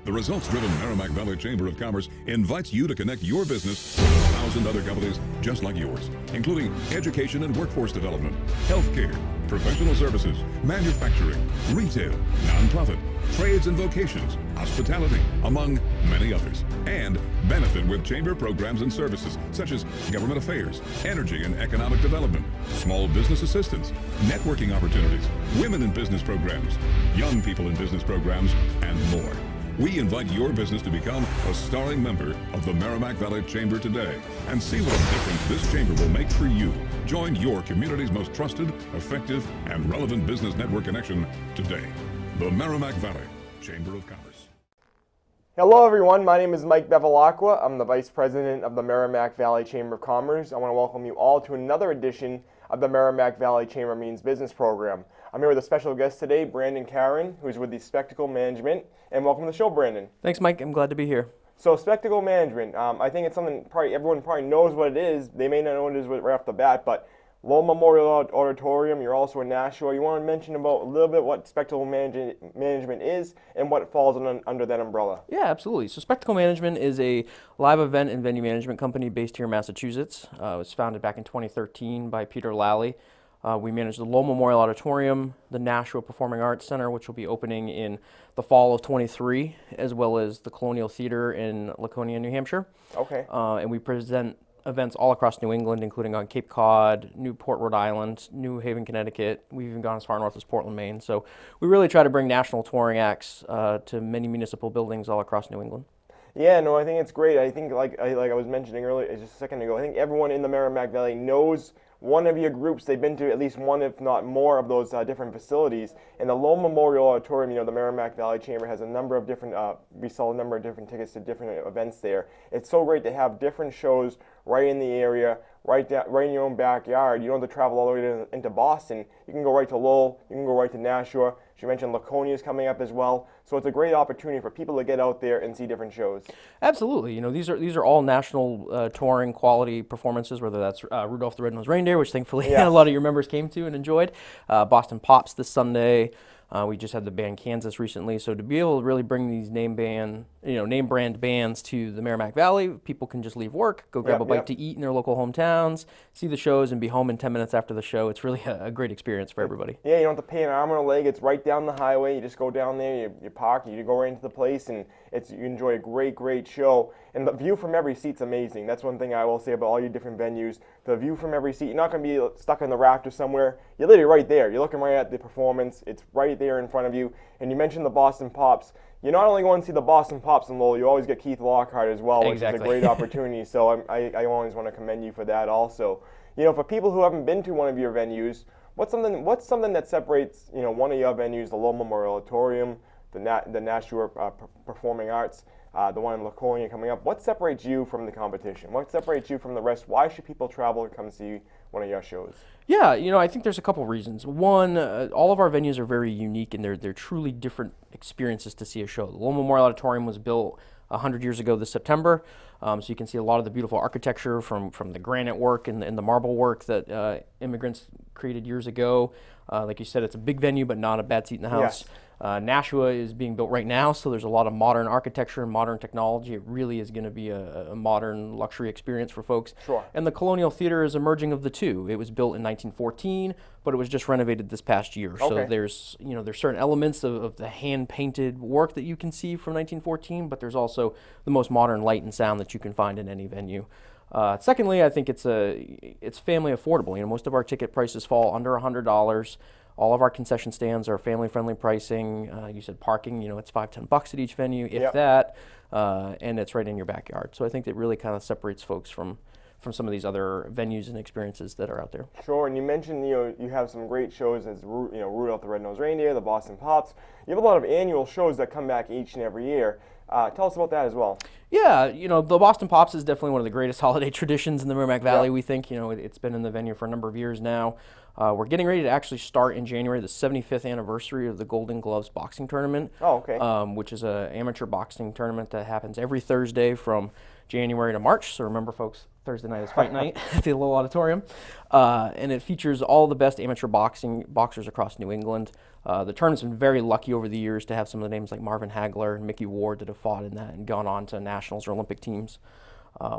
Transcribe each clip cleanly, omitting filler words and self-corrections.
The results-driven Merrimack Valley Chamber of Commerce invites you to connect your business with 1,000 other companies just like yours, including education and workforce development, healthcare, professional services, manufacturing, retail, nonprofit, trades and vocations, hospitality, among many others, and benefit with chamber programs and services such as government affairs, energy and economic development, small business assistance, networking opportunities, women in business programs, young people in business programs, and more. We invite your business to become a starring member of the Merrimack Valley Chamber today and see what a difference this chamber will make for you. Join your community's most trusted, effective, and relevant business network connection today. The Merrimack Valley Chamber of Commerce. Hello everyone, my name is Mike Bevilacqua. I'm the Vice President of the Merrimack Valley Chamber of Commerce. I want to welcome you all to another edition of the Merrimack Valley Chamber Means Business Program. I'm here with a special guest today, Brandon Caron, who's with the Spectacle Management. And welcome to the show, Brandon. Thanks, Mike. I'm glad to be here. So, Spectacle Management, I think it's something everyone knows what it is. They may not know what it is right off the bat, but Lowell Memorial Auditorium, you're also in Nashua. You want to mention about a little bit what Spectacle Management is and what falls under that umbrella? Yeah, absolutely. So Spectacle Management is a live event and venue management company based here in Massachusetts. It was founded back in 2013 by Peter Lowell. We manage the Lowell Memorial Auditorium, the Nashua Performing Arts Center, which will be opening in the fall of 23, as well as the Colonial Theater in Laconia, New Hampshire. Okay. And we present events all across New England, including on Cape Cod, Newport, Rhode Island, New Haven, Connecticut. We've even gone as far north as Portland, Maine. So we really try to bring national touring acts to many municipal buildings all across New England. Yeah, no, I think it's great. I think, like I was mentioning earlier, just a second ago, I think everyone in the Merrimack Valley knows one of your groups. They've been to at least one, if not more, of those different facilities. And the Lowell Memorial Auditorium, the Merrimack Valley Chamber has a number of different, we sell a number of different tickets to different events there. It's so great to have different shows right in the area, right in your own backyard. You don't have to travel all the way into Boston. You can go right to Lowell, you can go right to Nashua. She mentioned Laconia is coming up as well. So it's a great opportunity for people to get out there and see different shows. Absolutely. These are all national touring quality performances, whether that's Rudolph the Red-Nosed Reindeer, which thankfully a lot of your members came to and enjoyed, Boston Pops this Sunday. We just had the band Kansas recently, so to be able to really bring these name brand bands to the Merrimack Valley, people can just leave work, go grab a bite to eat in their local hometowns, see the shows, and be home in 10 minutes after the show. It's really a great experience for everybody. Yeah, you don't have to pay an arm and a leg. It's right down the highway. You just go down there, you park, you go right into the place, and you enjoy a great show. And the view from every seat's amazing. That's one thing I will say about all your different venues. The view from every seat, you're not going to be stuck in the rafters somewhere. You're literally right there. You're looking right at the performance. It's right there in front of you. And you mentioned the Boston Pops. You're not only going to see the Boston Pops in Lowell, you always get Keith Lockhart as well, which is a great opportunity. So I always want to commend you for that also. For people who haven't been to one of your venues, what's something that separates one of your venues, the Lowell Memorial Auditorium, the Nashua Performing Arts, the one in Laconia coming up? What separates you from the competition? What separates you from the rest? Why should people travel to come see one of your shows? Yeah, I think there's a couple reasons. One, all of our venues are very unique, and they're truly different experiences to see a show. The Lowell Memorial Auditorium was built 100 years ago this September, so you can see a lot of the beautiful architecture from the granite work and the marble work that immigrants created years ago. Like you said, it's a big venue, but not a bad seat in the house. Yes. Nashua is being built right now, so there's a lot of modern architecture and modern technology. It really is going to be a modern luxury experience for folks. Sure. And the Colonial Theater is a merging of the two. It was built in 1914, but it was just renovated this past year. Okay. So there's certain elements of the hand-painted work that you can see from 1914, but there's also the most modern light and sound that you can find in any venue. Secondly, I think it's family affordable. Most of our ticket prices fall under $100. All of our concession stands are family-friendly pricing. You said parking, it's $5-10 at each venue, if that, and it's right in your backyard. So I think that really kind of separates folks from some of these other venues and experiences that are out there. Sure, and you mentioned you have some great shows as Rudolph the Red-Nosed Reindeer, the Boston Pops. You have a lot of annual shows that come back each and every year. Tell us about that as well. Yeah, the Boston Pops is definitely one of the greatest holiday traditions in the Merrimack Valley, we think. It's been in the venue for a number of years now. We're getting ready to actually start in January the 75th anniversary of the Golden Gloves boxing tournament. Oh, okay. Which is an amateur boxing tournament that happens every Thursday from January to March. So remember, folks, Thursday night is fight night at the Lowell Auditorium. And it features all the best amateur boxers across New England. The tournament's been very lucky over the years to have some of the names like Marvin Hagler and Mickey Ward that have fought in that and gone on to nationals or Olympic teams.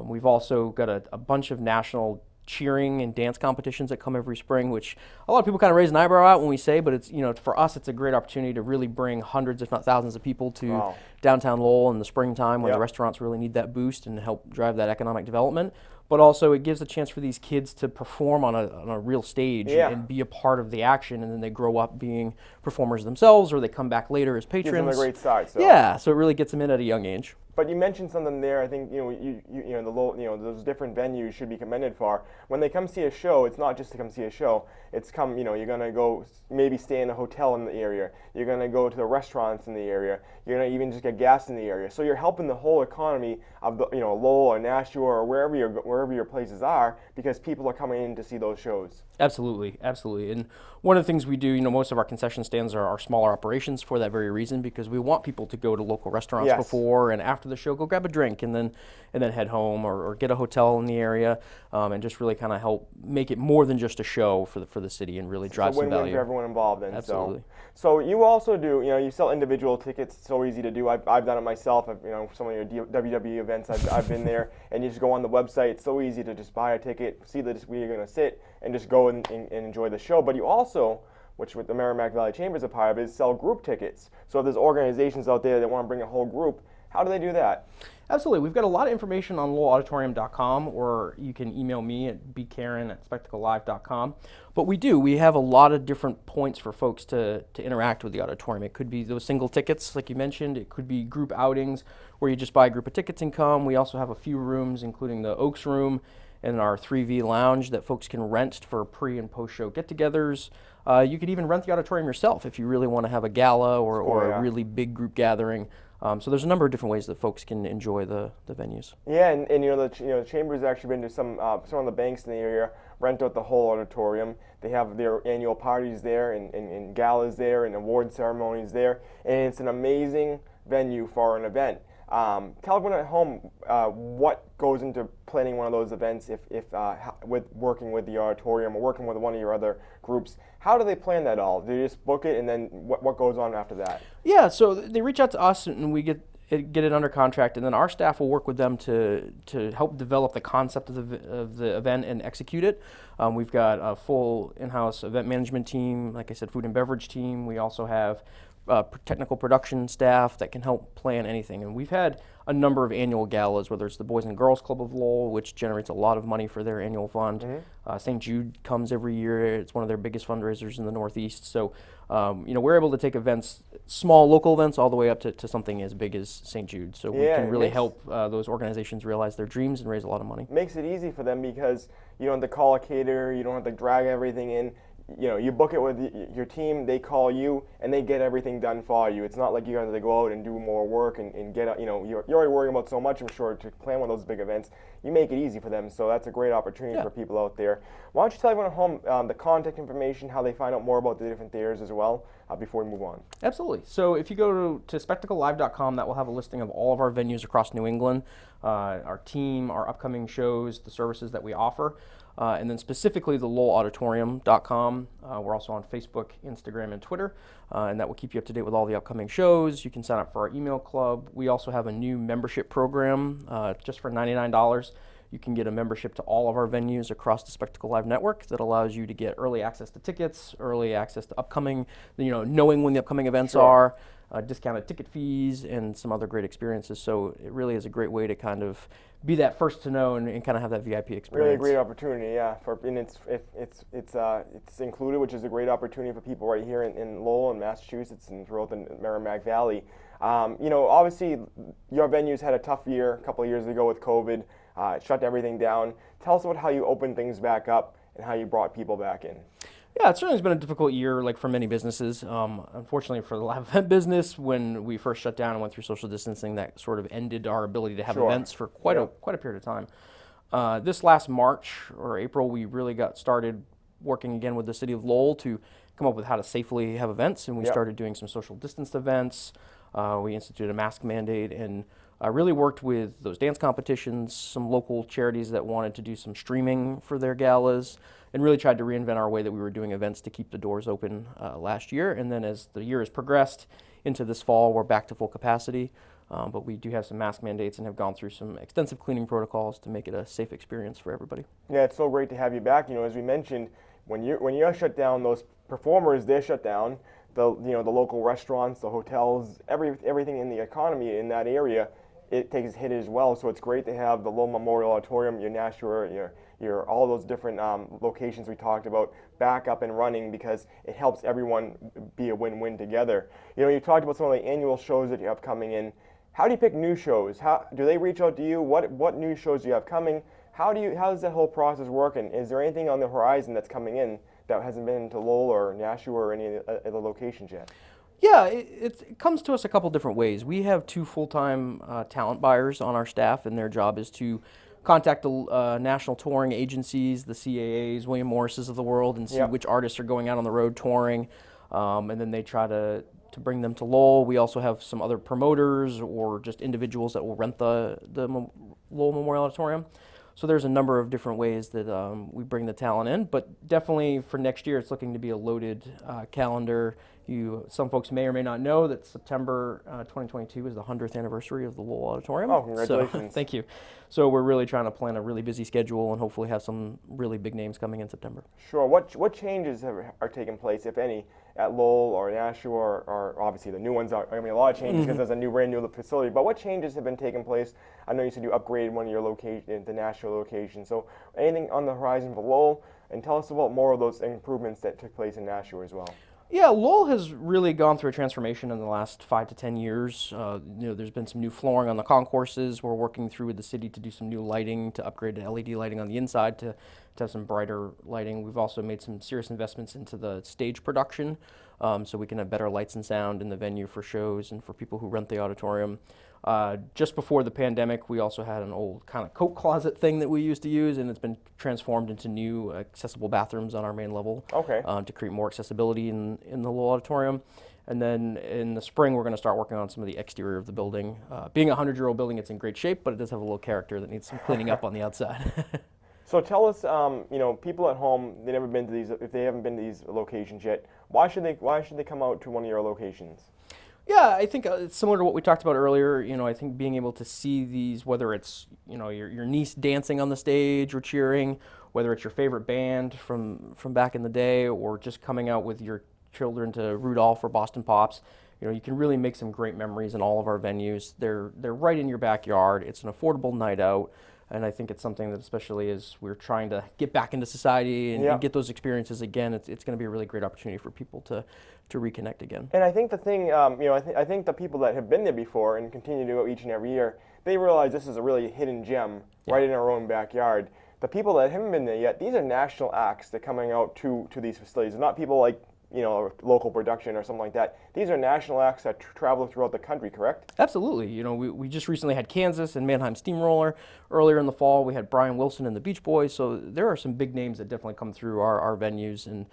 We've also got a bunch of national cheering and dance competitions that come every spring, which a lot of people kind of raise an eyebrow at when we say, but it's, for us, it's a great opportunity to really bring hundreds, if not thousands of people to downtown Lowell in the springtime when the restaurants really need that boost and help drive that economic development. But also it gives a chance for these kids to perform on a real stage and be a part of the action, and then they grow up being performers themselves, or they come back later as patrons. Gives them a great start. So. Yeah, so it really gets them in at a young age. But you mentioned something there. I think those different venues should be commended for. When they come see a show, it's not just to come see a show. It's you're gonna go maybe stay in a hotel in the area. You're gonna go to the restaurants in the area. You're gonna even just get gas in the area. So you're helping the whole economy of Lowell or Nashua or wherever your places are, because people are coming in to see those shows. Absolutely, absolutely. And one of the things we do, most of our concession stands are smaller operations for that very reason, because we want people to go to local restaurants before and after the show, go grab a drink and then head home or get a hotel in the area, and just really kind of help make it more than just a show for the city and really drive some value. For everyone involved. And absolutely. So you also do, you sell individual tickets. It's so easy to do. I've done it myself. Some of your WWE events, I've been there, and you just go on the website. It's so easy to just buy a ticket, see where you're going to sit, and just go and enjoy the show. But you also, which with the Merrimack Valley Chamber is a part of, is sell group tickets. So if there's organizations out there that want to bring a whole group, how do they do that? Absolutely. We've got a lot of information on lowellauditorium.com, or you can email me at bcaron@spectaclelive.com. But we have a lot of different points for folks to interact with the auditorium. It could be those single tickets, like you mentioned. It could be group outings where you just buy a group of tickets and come. We also have a few rooms, including the Oaks Room and our 3V Lounge, that folks can rent for pre- and post-show get-togethers. You could even rent the auditorium yourself if you really want to have a gala or a really big group gathering. So there's a number of different ways that folks can enjoy the venues. Yeah, and the Chamber's actually been to some of the banks in the area, rent out the whole auditorium. They have their annual parties there and galas there and award ceremonies there, and it's an amazing venue for an event. Tell everyone at home what goes into planning one of those events, with working with the auditorium or working with one of your other groups. How do they plan that all? Do they just book it, and then what goes on after that? Yeah, so they reach out to us, and we get it under contract, and then our staff will work with them to help develop the concept of the event and execute it. We've got a full in-house event management team, like I said, food and beverage team. We also have technical production staff that can help plan anything. And we've had a number of annual galas, whether it's the Boys and Girls Club of Lowell, which generates a lot of money for their annual fund. Mm-hmm. St. Jude comes every year. It's one of their biggest fundraisers in the Northeast. So, we're able to take events, small local events, all the way up to something as big as St. Jude. So we can really help those organizations realize their dreams and raise a lot of money. Makes it easy for them because you don't have to call a caterer, you don't have to drag everything in. You book it with your team, they call you, and they get everything done for you. It's not like you have to go out and do more work and get, you're already worrying about so much, I'm sure, to plan one of those big events. You make it easy for them, so that's a great opportunity for people out there. Why don't you tell everyone at home the contact information, how they find out more about the different theaters as well, before we move on? Absolutely. So if you go to spectaclelive.com, that will have a listing of all of our venues across New England, our team, our upcoming shows, the services that we offer. And then specifically the lowellauditorium.com. We're also on Facebook, Instagram, and Twitter, and that will keep you up to date with all the upcoming shows. You can sign up for our email club. We also have a new membership program just for $99. You can get a membership to all of our venues across the Spectacle Live network that allows you to get early access to tickets, early access to upcoming, knowing when the upcoming events are, discounted ticket fees, and some other great experiences. So it really is a great way to kind of be that first to know and kind of have that VIP experience. Really a great opportunity, yeah. And it's included, which is a great opportunity for people right here in Lowell and Massachusetts and throughout the Merrimack Valley. Obviously your venues had a tough year a couple of years ago with COVID. It shut everything down. Tell us about how you opened things back up and how you brought people back in. Yeah, it certainly has been a difficult year, like for many businesses. Unfortunately for the live event business, when we first shut down and went through social distancing, that sort of ended our ability to have events for quite a period of time. This last March or April, we really got started working again with the city of Lowell to come up with how to safely have events, and we started doing some social distanced events. We instituted a mask mandate, and really worked with those dance competitions, some local charities that wanted to do some streaming for their galas, and really tried to reinvent our way that we were doing events to keep the doors open last year. And then as the year has progressed into this fall, we're back to full capacity. But we do have some mask mandates and have gone through some extensive cleaning protocols to make it a safe experience for everybody. Yeah, it's so great to have you back. As we mentioned, when you're shut down, those performers, they're shut down. The local restaurants, the hotels, everything in the economy in that area, it takes a hit as well. So it's great to have the Lowell Memorial Auditorium, your Nashua, your all those different locations we talked about back up and running, because it helps everyone be a win-win together. You talked about some of the annual shows that you have coming in. How do you pick new shows? How do they reach out to you? What new shows do you have coming? How does that whole process work? And is there anything on the horizon that's coming in that hasn't been to Lowell or Nashua or any of the locations yet? Yeah, it comes to us a couple different ways. We have 2 full-time talent buyers on our staff, and their job is to contact the national touring agencies, the CAAs, William Morris's of the world, and see which artists are going out on the road touring, and then they try to bring them to Lowell. We also have some other promoters or just individuals that will rent the Lowell Memorial Auditorium. So there's a number of different ways that we bring the talent in, but definitely for next year, it's looking to be a loaded calendar. Some folks may or may not know that September 2022 is the 100th anniversary of the Lowell Auditorium. Oh, congratulations. So, thank you. So we're really trying to plan a really busy schedule and hopefully have some really big names coming in September. Sure. What changes are taking place, if any, at Lowell or Nashua, or obviously the new ones are going to be a lot of changes because there's a brand new facility, but what changes have been taking place? I know you said you upgraded one of your location, the Nashua location, so anything on the horizon for Lowell? And tell us about more of those improvements that took place in Nashua as well. Yeah, Lowell has really gone through a transformation in the last 5 to 10 years. There's been some new flooring on the concourses. We're working through with the city to do some new lighting, to upgrade to LED lighting on the inside to have some brighter lighting. We've also made some serious investments into the stage production, so we can have better lights and sound in the venue for shows and for people who rent the auditorium. Just before the pandemic, we also had an old kind of coat closet thing that we used to use, and it's been transformed into new accessible bathrooms on our main level to create more accessibility in the Lowell Auditorium. And then in the spring, we're going to start working on some of the exterior of the building. Being a 100-year-old building, it's in great shape, but it does have a little character that needs some cleaning up on the outside. So tell us, people at home, they've never been to these. If they haven't been to these locations yet, why should they come out to one of your locations? Yeah, I think it's similar to what we talked about earlier. I think being able to see these, whether it's your niece dancing on the stage or cheering, whether it's your favorite band from back in the day, or just coming out with your children to Rudolph or Boston Pops, you can really make some great memories in all of our venues. They're right in your backyard. It's an affordable night out. And I think it's something that, especially as we're trying to get back into society and get those experiences again, it's going to be a really great opportunity for people to reconnect again. And I think the thing, I think the people that have been there before and continue to go each and every year, they realize this is a really hidden gem right in our own backyard. The people that haven't been there yet, these are national acts that are coming out to these facilities. They're not people like local production or something like that. These are national acts that travel throughout the country, correct? Absolutely. We just recently had Kansas and Mannheim Steamroller. Earlier in the fall, we had Brian Wilson and the Beach Boys. So there are some big names that definitely come through our venues and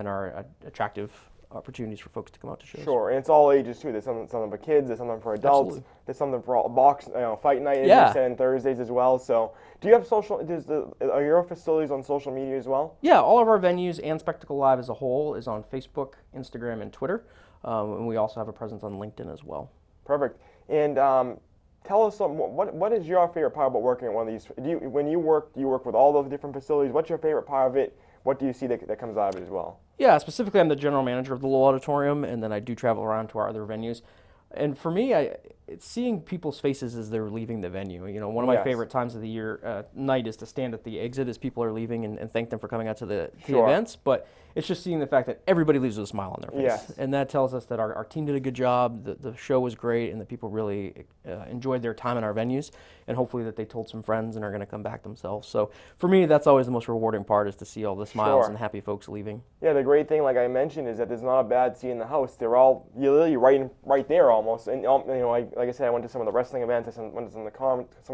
are attractive opportunities for folks to come out to shows. Sure, and it's all ages too. There's something for kids, there's something for adults, Absolutely. There's something for all fight night, as you said, and Thursdays as well. So, do you have are your facilities on social media as well? Yeah, all of our venues and Spectacle Live as a whole is on Facebook, Instagram, and Twitter, and we also have a presence on LinkedIn as well. Perfect. And tell us what is your favorite part about working at one of these? Do you work with all those different facilities? What's your favorite part of it? What do you see that comes out of it as well? Yeah, specifically I'm the general manager of the Lowell Auditorium, and then I do travel around to our other venues. And for me, it's seeing people's faces as they're leaving the venue. One of my favorite times of the year night is to stand at the exit as people are leaving and thank them for coming out to the events. But it's just seeing the fact that everybody leaves with a smile on their face. Yes. And that tells us that our team did a good job, the show was great, and the people really enjoyed their time in our venues. And hopefully that they told some friends and are going to come back themselves. So for me, that's always the most rewarding part, is to see all the smiles and happy folks leaving. Yeah, the great thing, like I mentioned, is that there's not a bad seat in the house. They're all literally right there almost. And like I said, I went to some of the wrestling events, I went to some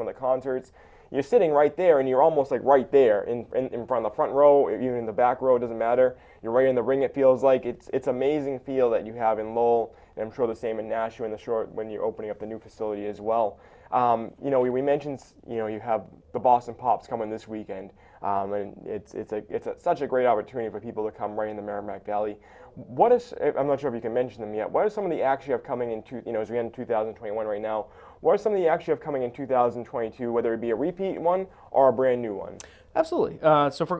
of the concerts. you're sitting right there, and you're almost like right there in front of the front row, even in the back row, it doesn't matter. You're right in the ring. It feels like it's amazing feel that you have in Lowell, and I'm sure the same in Nashua in the short when you're opening up the new facility as well. We mentioned you have the Boston Pops coming this weekend, and it's such a great opportunity for people to come right in the Merrimack Valley. I'm not sure if you can mention them yet. What are some of the acts you have coming as we end 2021 right now? What are some of the acts you have coming in 2022, whether it be a repeat one or a brand new one? Absolutely.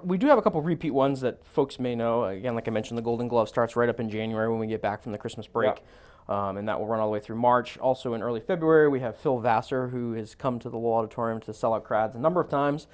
We do have a couple repeat ones that folks may know. Again, like I mentioned, the Golden Glove starts right up in January when we get back from the Christmas break. Yep. And that will run all the way through March. Also in early February, we have Phil Vassar, who has come to the Lowell Auditorium to sell out crowds a number of times.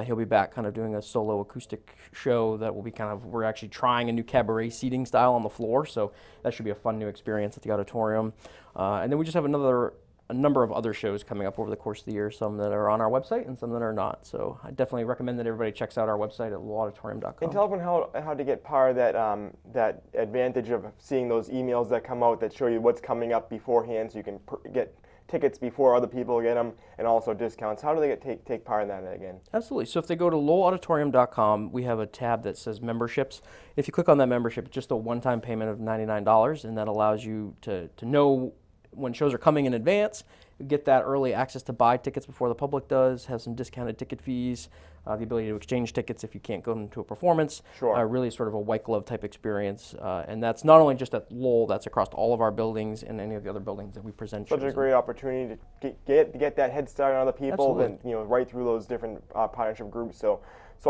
He'll be back kind of doing a solo acoustic show that will be we're actually trying a new cabaret seating style on the floor, so that should be a fun new experience at the Auditorium. And then we just have a number of other shows coming up over the course of the year, some that are on our website and some that are not. So I definitely recommend that everybody checks out our website at lowellauditorium.com. And tell everyone how to get part of that advantage of seeing those emails that come out that show you what's coming up beforehand, so you can get tickets before other people get them, and also discounts. How do they take part in that again? Absolutely. So if they go to lowellauditorium.com, we have a tab that says memberships. If you click on that membership, it's just a one-time payment of $99, and that allows you to know when shows are coming in advance. You get that early access to buy tickets before the public does, have some discounted ticket fees, the ability to exchange tickets if you can't go into a performance. Sure. Really sort of a white glove type experience. And that's not only just at Lowell, that's across all of our buildings and any of the other buildings that we present shows Such a great opportunity to get that head start on other people, and right through those different partnership groups. So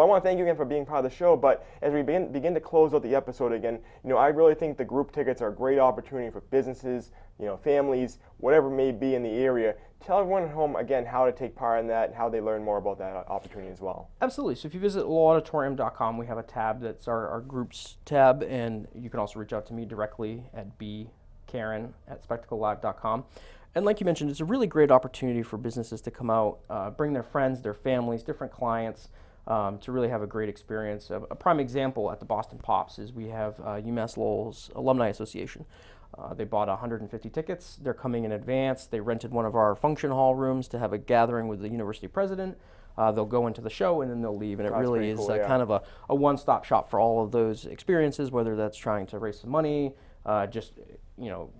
I want to thank you again for being part of the show. But as we begin to close out the episode again, I really think the group tickets are a great opportunity for businesses, families, whatever it may be in the area. Tell everyone at home again how to take part in that and how they learn more about that opportunity as well. Absolutely. So if you visit lowellauditorium.com, we have a tab that's our groups tab, and you can also reach out to me directly at bcaron@spectaclelive.com. And like you mentioned, it's a really great opportunity for businesses to come out, bring their friends, their families, different clients, to really have a great experience. A prime example at the Boston Pops is we have UMass Lowell's Alumni Association. They bought 150 tickets. They're coming in advance. They rented one of our function hall rooms to have a gathering with the university president. They'll go into the show and then they'll leave, and it really is kind of a one-stop shop for all of those experiences, whether that's trying to raise some money, just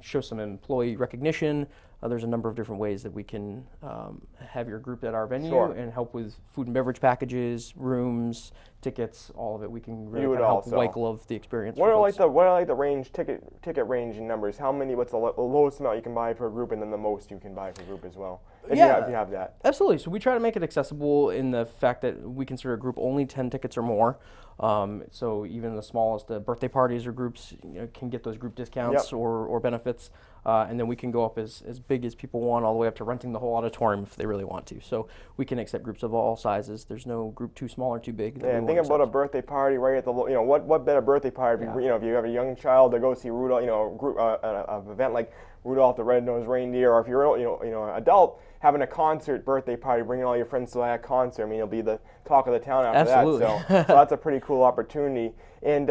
show some employee recognition. There's a number of different ways that we can have your group at our venue and help with food and beverage packages, rooms, tickets, all of it. We can really help white glove the experience. What are the range ticket range in numbers? What's the lowest amount you can buy for a group, and then the most you can buy for a group as well? If you have that. Absolutely. So we try to make it accessible in the fact that we consider a group only 10 tickets or more. So even the smallest birthday parties or groups can get those group discounts or benefits. And then we can go up as big as people want, all the way up to renting the whole auditorium if they really want to. So we can accept groups of all sizes. There's no group too small or too big. And think about a birthday party right at the, what better birthday party? If you have a young child to go see Rudolph, a group, an event like Rudolph the Red-Nosed Reindeer, or if you're an adult having a birthday party, bringing all your friends to that concert. I mean, you'll be the talk of the town after that. So that's a pretty cool opportunity. And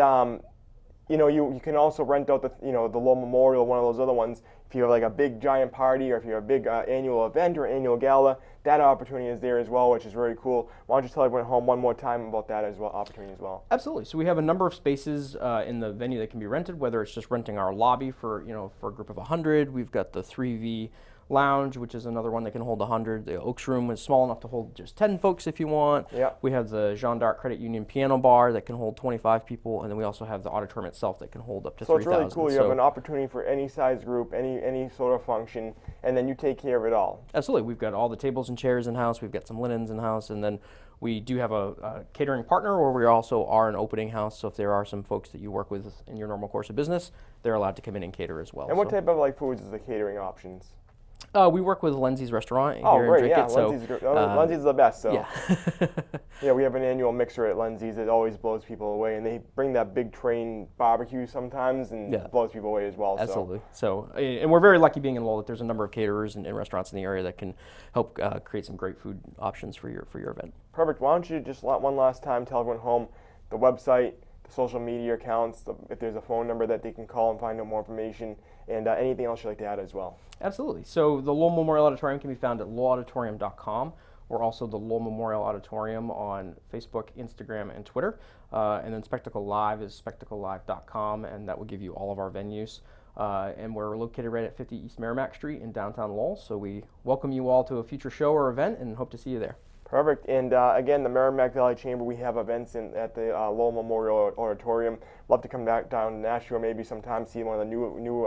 you can also rent out the Lowell Memorial, one of those other ones. If you have like a big giant party, or if you have a big annual event or annual gala, that opportunity is there as well, which is very cool. Why don't you tell everyone at home one more time about that opportunity as well? Absolutely. So we have a number of spaces in the venue that can be rented, whether it's just renting our lobby for a group of 100. We've got the 3V Lounge, which is another one that can hold 100. The Oaks Room is small enough to hold just 10 folks if you want. Yep. We have the Jeanne d'Arc Credit Union Piano Bar that can hold 25 people, and then we also have the auditorium itself that can hold up to 3,000. So it's really cool. You have an opportunity for any size group, any sort of function, and then you take care of it all. Absolutely. We've got all the tables and chairs in-house. We've got some linens in-house, and then we do have a catering partner where we also are an opening house. So if there are some folks that you work with in your normal course of business, they're allowed to come in and cater as well. And what type of foods is the catering options? We work with Lindsay's Restaurant here in Drake. Lindsay's is the best. So. Yeah. We have an annual mixer at Lindsay's that always blows people away, and they bring that big train barbecue sometimes, and blows people away as well. Absolutely. So, and we're very lucky being in Lowell that there's a number of caterers and restaurants in the area that can help create some great food options for your event. Perfect. Why don't you just one last time tell everyone home the website, the social media accounts, if there's a phone number that they can call and find out more information, and anything else you'd like to add as well. Absolutely. So the Lowell Memorial Auditorium can be found at lowellauditorium.com. We're also the Lowell Memorial Auditorium on Facebook, Instagram, and Twitter. And then Spectacle Live is spectaclelive.com, and that will give you all of our venues. And we're located right at 50 East Merrimack Street in downtown Lowell. So we welcome you all to a future show or event and hope to see you there. Perfect. And again, the Merrimack Valley Chamber, we have events at the Lowell Memorial Auditorium. Love to come back down to Nashua maybe sometime, see one of the new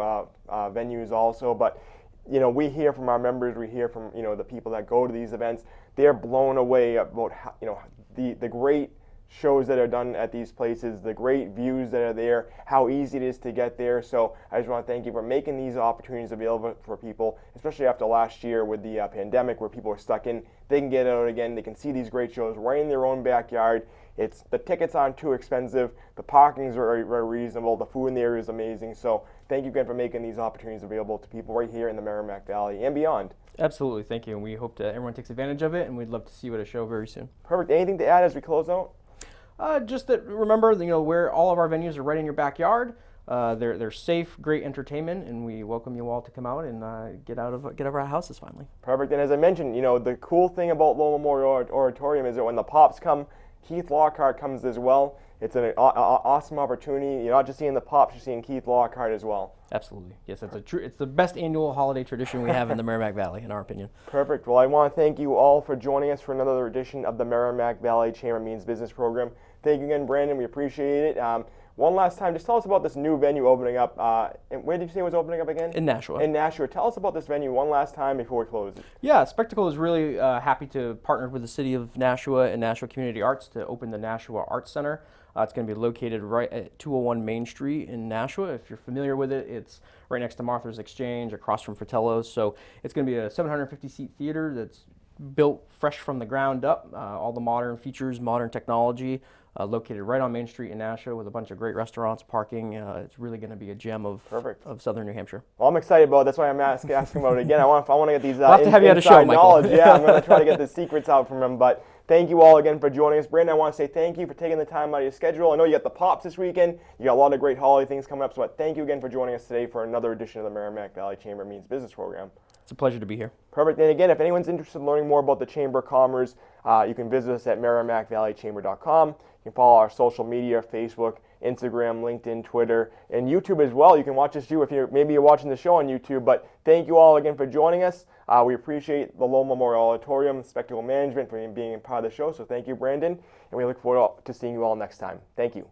venues also. But we hear from our members, we hear from the people that go to these events. They're blown away about how, the great shows that are done at these places, the great views that are there, how easy it is to get there. So I just want to thank you for making these opportunities available for people, especially after last year with the pandemic where people were stuck in. They can get out again, they can see these great shows right in their own backyard. The tickets aren't too expensive, the parking's very, very reasonable, the food in the area is amazing. So thank you again for making these opportunities available to people right here in the Merrimack Valley and beyond. Absolutely, thank you. And we hope that everyone takes advantage of it, and we'd love to see you at a show very soon. Perfect. Anything to add as we close out? Just that, remember, where all of our venues are right in your backyard. They're safe, great entertainment, and we welcome you all to come out and get out of our houses finally. Perfect. And as I mentioned, the cool thing about Lowell Memorial Auditorium is that when the Pops come, Keith Lockhart comes as well. It's an awesome opportunity. You're not just seeing the Pops, you're seeing Keith Lockhart as well. Absolutely. Yes, it's the best annual holiday tradition we have in the Merrimack Valley, in our opinion. Perfect. Well, I want to thank you all for joining us for another edition of the Merrimack Valley Chamber Means Business Program. Thank you again, Brandon. We appreciate it. One last time, just tell us about this new venue opening up. And where did you say it was opening up again? In Nashua. In Nashua. Tell us about this venue one last time before we close it. Yeah, Spectacle is really happy to partner with the City of Nashua and Nashua Community Arts to open the Nashua Arts Center. It's going to be located right at 201 Main Street in Nashua. If you're familiar with it, it's right next to Martha's Exchange, across from Fratello's. So it's going to be a 750-seat theater that's built fresh from the ground up. All the modern features, modern technology. Located right on Main Street in Nashua with a bunch of great restaurants, parking. It's really going to be a gem of southern New Hampshire. Well, I'm excited about it. That's why I'm asking about it again. I want to get these we'll have to have you at a show, knowledge. Yeah, I'm going to try to get the secrets out from them. But thank you all again for joining us. Brandon, I want to say thank you for taking the time out of your schedule. I know you got the Pops this weekend. You got a lot of great holiday things coming up. So thank you again for joining us today for another edition of the Merrimack Valley Chamber Means Business Program. It's a pleasure to be here. Perfect. And again, if anyone's interested in learning more about the Chamber of Commerce, you can visit us at merrimackvalleychamber.com. You can follow our social media, Facebook, Instagram, LinkedIn, Twitter, and YouTube as well. You can watch us too if you're watching the show on YouTube. But thank you all again for joining us. We appreciate the Lowell Memorial Auditorium, Spectacle Management for being part of the show. So thank you, Brandon. And we look forward to seeing you all next time. Thank you.